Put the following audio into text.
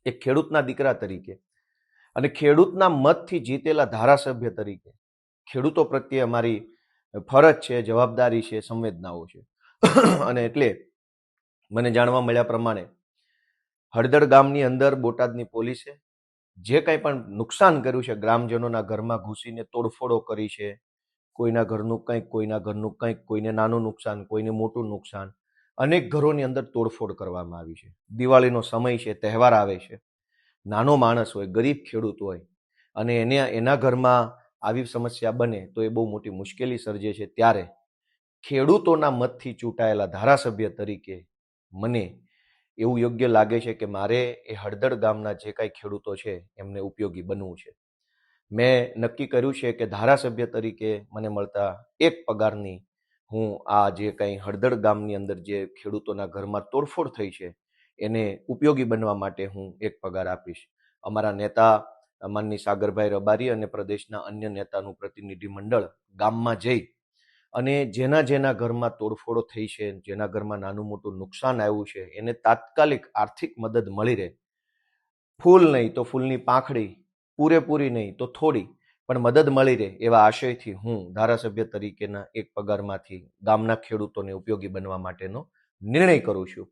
એક ખેડૂતના દીકરા તરીકે અને ખેડૂતના મતથી જીતેલા ધારાસભ્ય તરીકે ખેડૂતો પ્રત્યે અમારી ફરજ છે, જવાબદારી છે, સંવેદનાઓ છે. અને એટલે મને જાણવા મળ્યા પ્રમાણે હળદર ગામની અંદર બોટાદની પોલીસે જે કંઈ પણ નુકસાન કર્યું છે, ગ્રામજનોના ઘરમાં ઘૂસીને તોડફોડો કરી છે, કોઈના ઘરનું કંઈક, કોઈના ઘરનું કંઈક, કોઈને નાનું નુકસાન, કોઈને મોટું નુકસાન, અનેક ઘરોની અંદર તોડફોડ કરવામાં આવી છે. દિવાળીનો સમય છે, તહેવાર આવે છે, નાનો માણસ હોય, ગરીબ ખેડૂત હોય અને એના ઘરમાં આવી સમસ્યા બને તો એ બહુ મોટી મુશ્કેલી સર્જે છે. ત્યારે ખેડૂતોના મતથી ચૂંટાયેલા ધારાસભ્ય તરીકે મને એવું યોગ્ય લાગે છે કે મારે એ હળદર ગામના જે કાંઈ ખેડૂતો છે એમને ઉપયોગી બનવું છે. મેં નક્કી કર્યું છે કે ધારાસભ્ય તરીકે મને મળતા એક પગારની હું આ જે કંઈ હળદર ગામની અંદર જે ખેડૂતોના ઘરમાં તોડફોડ થઈ છે એને ઉપયોગી બનવા માટે હું એક પગાર આપીશ. અમારા નેતા માનની સાગરભાઈ રબારી અને પ્રદેશના અન્ય નેતાનું પ્રતિનિધિ મંડળ ગામમાં જઈ અને જેના ઘરમાં તોડફોડો થઈ છે, જેના ઘરમાં નાનું મોટું નુકસાન આવ્યું છે, એને તાત્કાલિક આર્થિક મદદ મળી રહે. ફૂલ નહીં તો ફૂલની પાંખડી, પૂરેપૂરી નહીં તો થોડી, પણ મદદ મળી રહે એવા આશયથી હું ધારાસભ્ય તરીકેના એક પગારમાંથી ગામના ખેડૂતોને ઉપયોગી બનવા માટેનો નિર્ણય કરું છું.